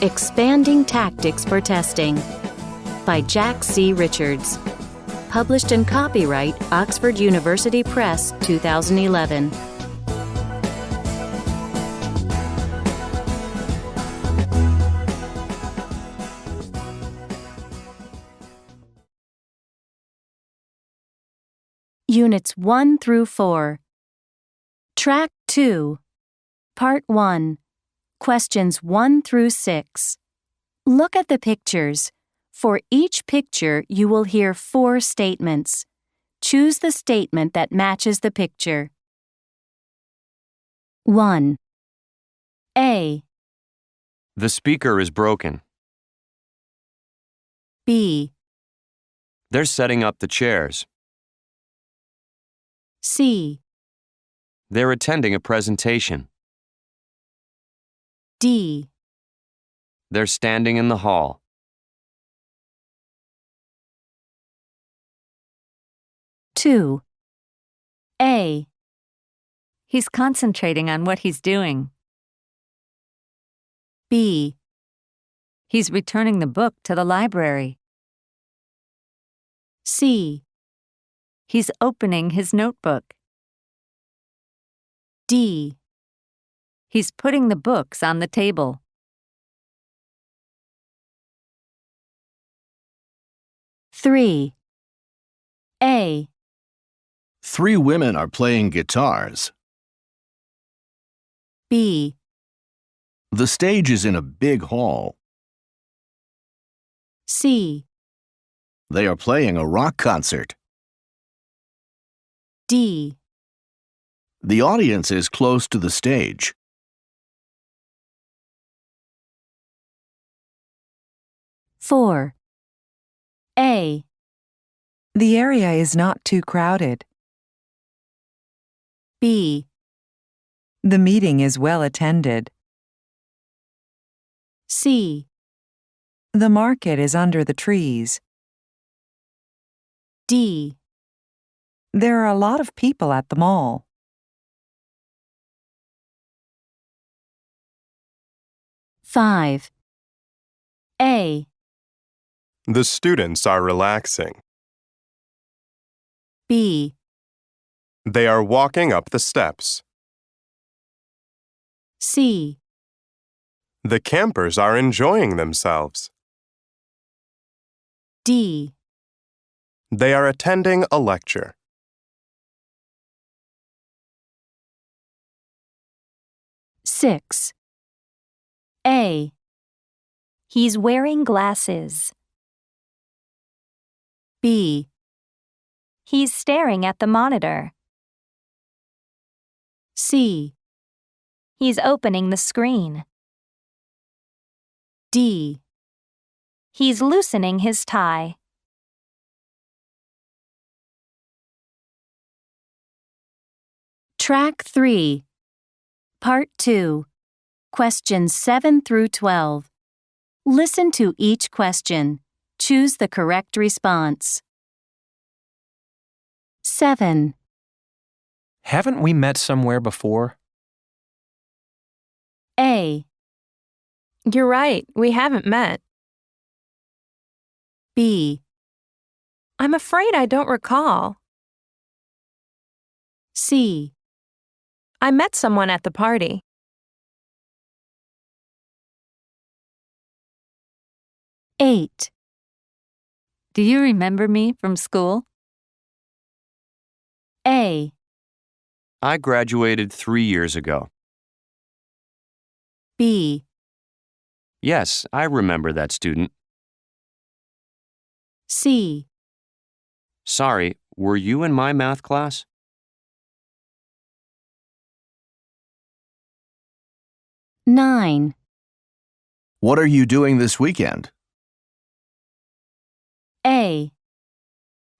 Expanding Tactics for Testing by Jack C. Richards. Published in copyright Oxford University Press, 2011. Units 1 through 4. Track 2. Part 1. Questions 1 through 6. Look at the pictures. For each picture, you will hear 4 statements. Choose the statement that matches the picture. 1. A. The speaker is broken. B. They're setting up the chairs. C. They're attending a presentation. D. They're standing in the hall. 2. A. He's concentrating on what he's doing. B. He's returning the book to the library. C. He's opening his notebook. D. He's putting the books on the table. 3. A. 3 women are playing guitars. B. The stage is in a big hall. C. They are playing a rock concert. D. The audience is close to the stage. 4. A. The area is not too crowded. B. The meeting is well attended. C. The market is under the trees. D. There are a lot of people at the mall. 5. A. The students are relaxing. B. They are walking up the steps. C. The campers are enjoying themselves. D. They are attending a lecture. 6. A. He's wearing glasses. B. He's staring at the monitor. C. He's opening the screen. D. He's loosening his tie. Track 3. Part 2. Questions 7 through 12. Listen to each question. Choose the correct response. 7. Haven't we met somewhere before? A. You're right, we haven't met. B. I'm afraid I don't recall. C. I met someone at the party. 8. Do you remember me from school? A. I graduated 3 years ago. B. Yes, I remember that student. C. Sorry, were you in my math class? 9. What are you doing this weekend? A.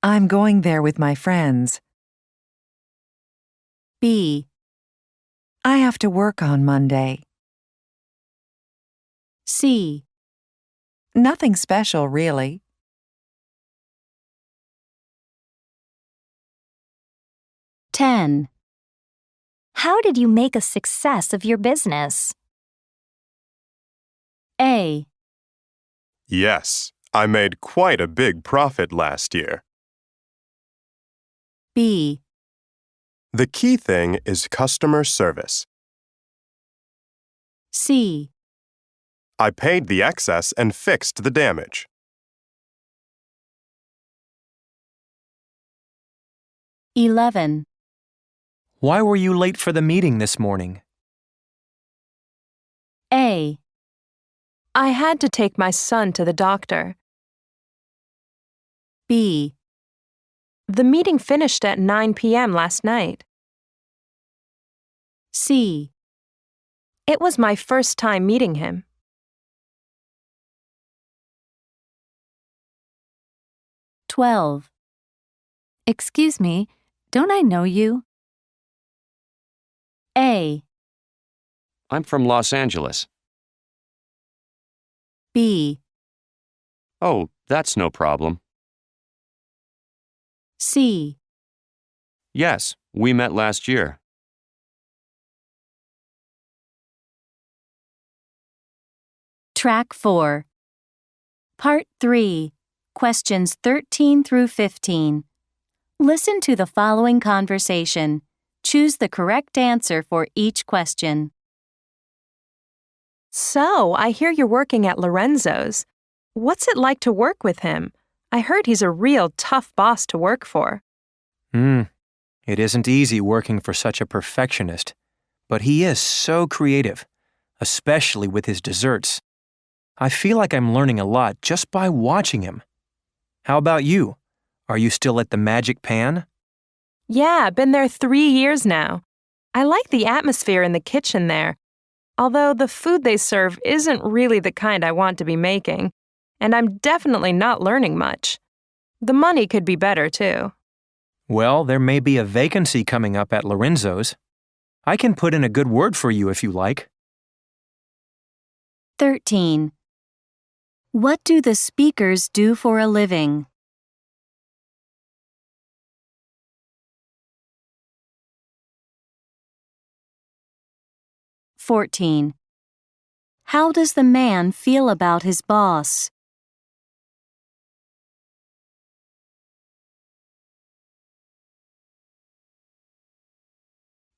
I'm going there with my friends. B. I have to work on Monday. C. Nothing special, really. 10. How did you make a success of your business? A. Yes, I made quite a big profit last year. B. The key thing is customer service. C. I paid the excess and fixed the damage. (11) Why were you late for the meeting this morning? A. I had to take my son to the doctor. B. The meeting finished at 9 p.m. last night. C. It was my first time meeting him. (12) Excuse me, don't I know you? A. I'm from Los Angeles. B. Oh, that's no problem. C. Yes, we met last year. Track 4. Part 3. Questions 13 through 15. Listen to the following conversation. Choose the correct answer for each question. So, I hear you're working at Lorenzo's. What's it like to work with him? I heard he's a real tough boss to work for. It isn't easy working for such a perfectionist, but he is so creative, especially with his desserts. I feel like I'm learning a lot just by watching him. How about you? Are you still at the Magic Pan? Yeah, been there 3 years now. I like the atmosphere in the kitchen there, although the food they serve isn't really the kind I want to be making, and I'm definitely not learning much. The money could be better, too. Well, there may be a vacancy coming up at Lorenzo's. I can put in a good word for you if you like. 13. What do the speakers do for a living? (14) How does the man feel about his boss?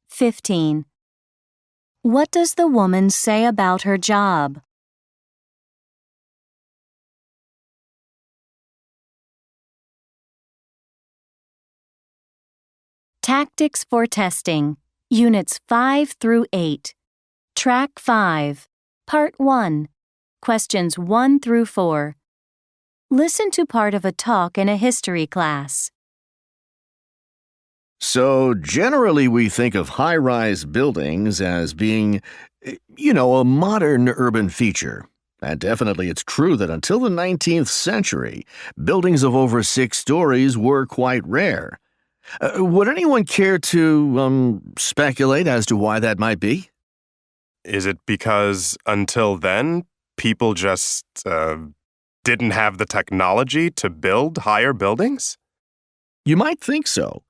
15. What does the woman say about her job? Tactics for testing. Units 5 through 8. Track 5. Part 1. Questions 1 through 4. Listen to part of a talk in a history class. So, generally, we think of high-rise buildings as being, a modern urban feature. And definitely it's true that until the 19th century, buildings of over 6 stories were quite rare. Would anyone care to speculate as to why that might be? Is it because until then, people just didn't have the technology to build higher buildings? You might think so.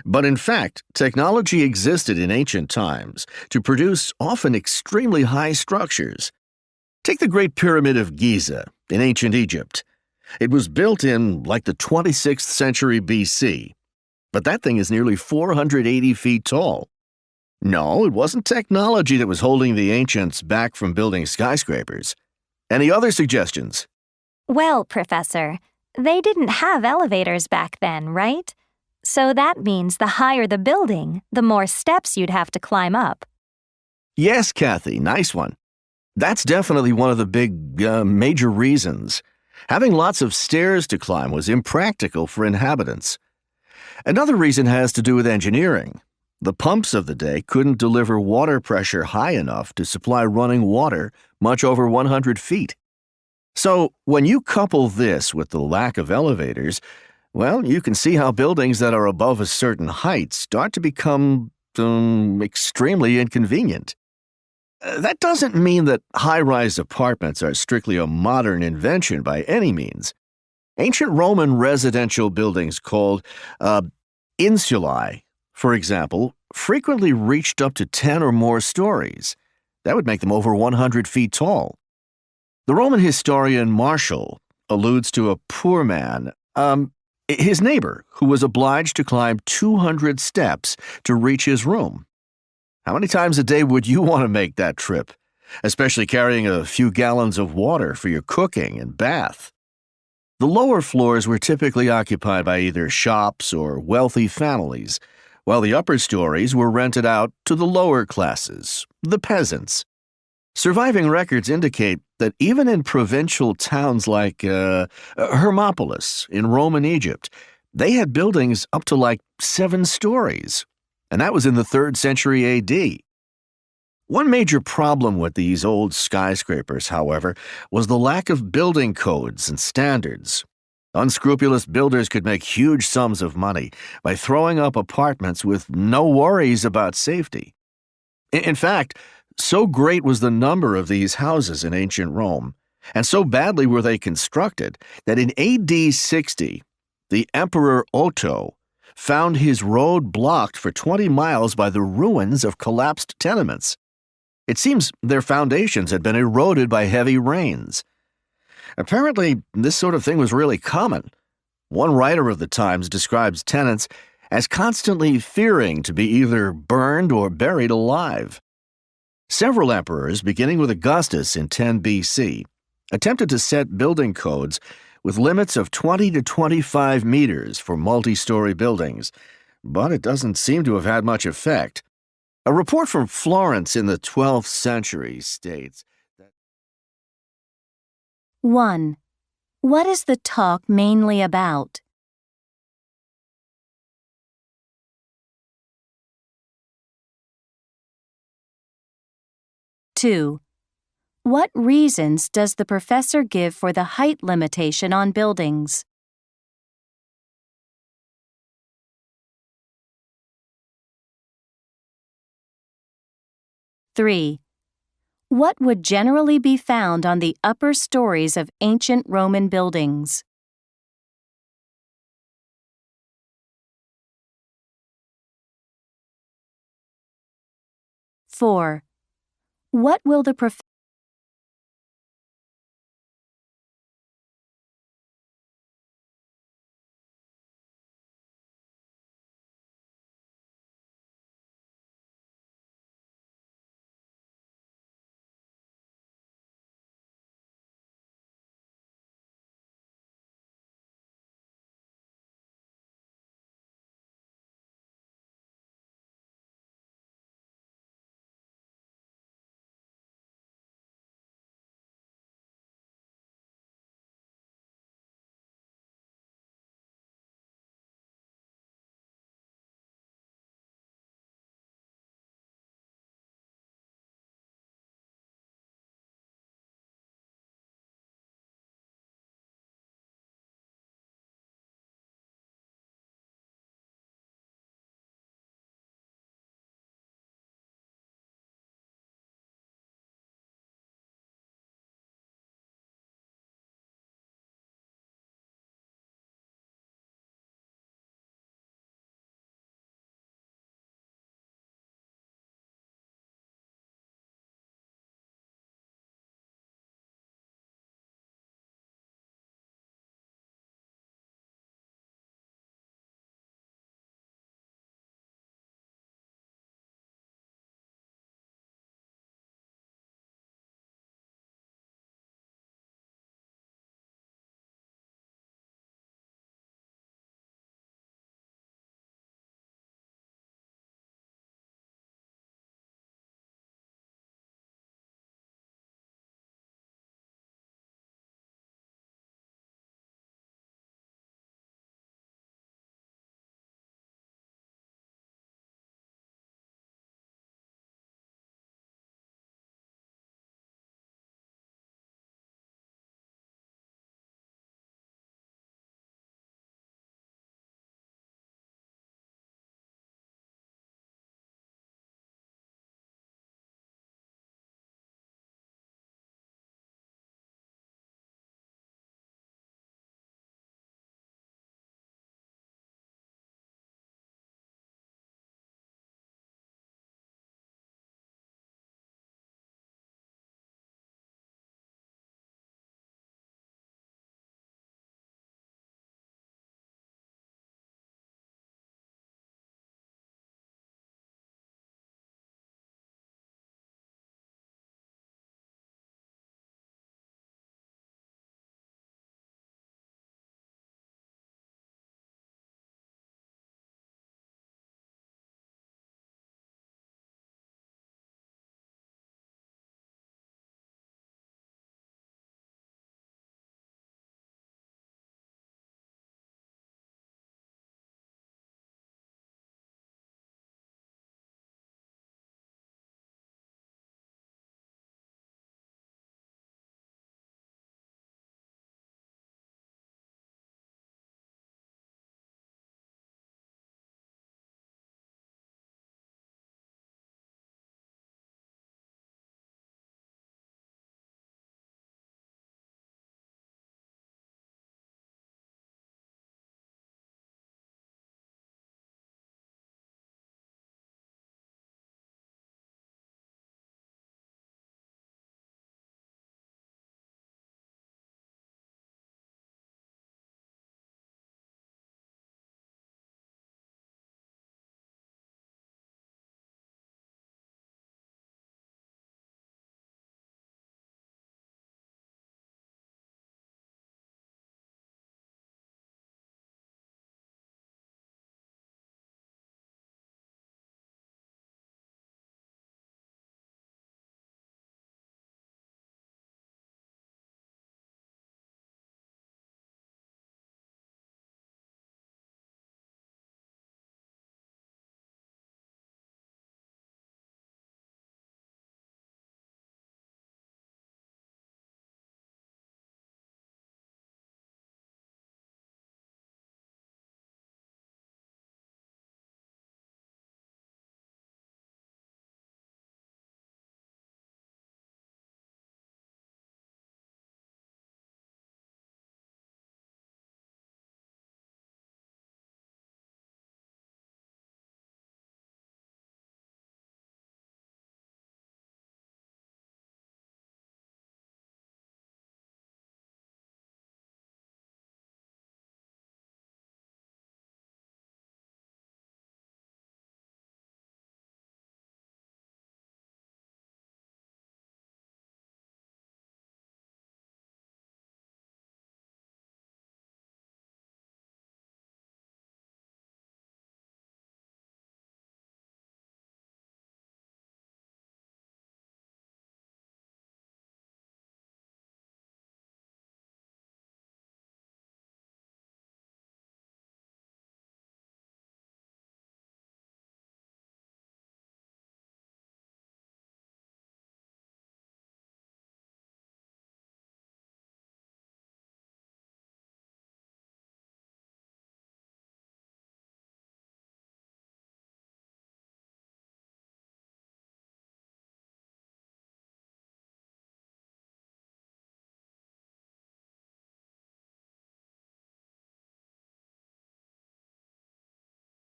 But in fact, technology existed in ancient times to produce often extremely high structures. Take the Great Pyramid of Giza in ancient Egypt. It was built in like the 26th century BC, but that thing is nearly 480 feet tall. No, it wasn't technology that was holding the ancients back from building skyscrapers. Any other suggestions? Well, Professor, they didn't have elevators back then, right? So that means the higher the building, the more steps you'd have to climb up. Yes, Kathy, nice one. That's definitely one of the big, major reasons. Having lots of stairs to climb was impractical for inhabitants. Another reason has to do with engineering. The pumps of the day couldn't deliver water pressure high enough to supply running water much over 100 feet. So, when you couple this with the lack of elevators, well, you can see how buildings that are above a certain height start to become extremely inconvenient. That doesn't mean that high-rise apartments are strictly a modern invention by any means. Ancient Roman residential buildings called insulae, for example, frequently reached up to 10 or more stories. That would make them over 100 feet tall. The Roman historian Martial alludes to a poor man, his neighbor, who was obliged to climb 200 steps to reach his room. How many times a day would you want to make that trip, especially carrying a few gallons of water for your cooking and bath? The lower floors were typically occupied by either shops or wealthy families, while the upper stories were rented out to the lower classes, the peasants. Surviving records indicate that even in provincial towns like Hermopolis in Roman Egypt, they had buildings up to like 7 stories, and that was in the 3rd century AD. One major problem with these old skyscrapers, however, was the lack of building codes and standards. Unscrupulous builders could make huge sums of money by throwing up apartments with no worries about safety. In fact, so great was the number of these houses in ancient Rome, and so badly were they constructed, that in AD 60, the Emperor Otto found his road blocked for 20 miles by the ruins of collapsed tenements. It seems their foundations had been eroded by heavy rains. Apparently, this sort of thing was really common. One writer of the times describes tenants as constantly fearing to be either burned or buried alive. Several emperors, beginning with Augustus in 10 BC, attempted to set building codes with limits of 20 to 25 meters for multi-story buildings, but it doesn't seem to have had much effect. A report from Florence in the 12th century states that 1. What is the talk mainly about? 2. What reasons does the professor give for the height limitation on buildings? 3. What would generally be found on the upper stories of ancient Roman buildings? 4. What will the professor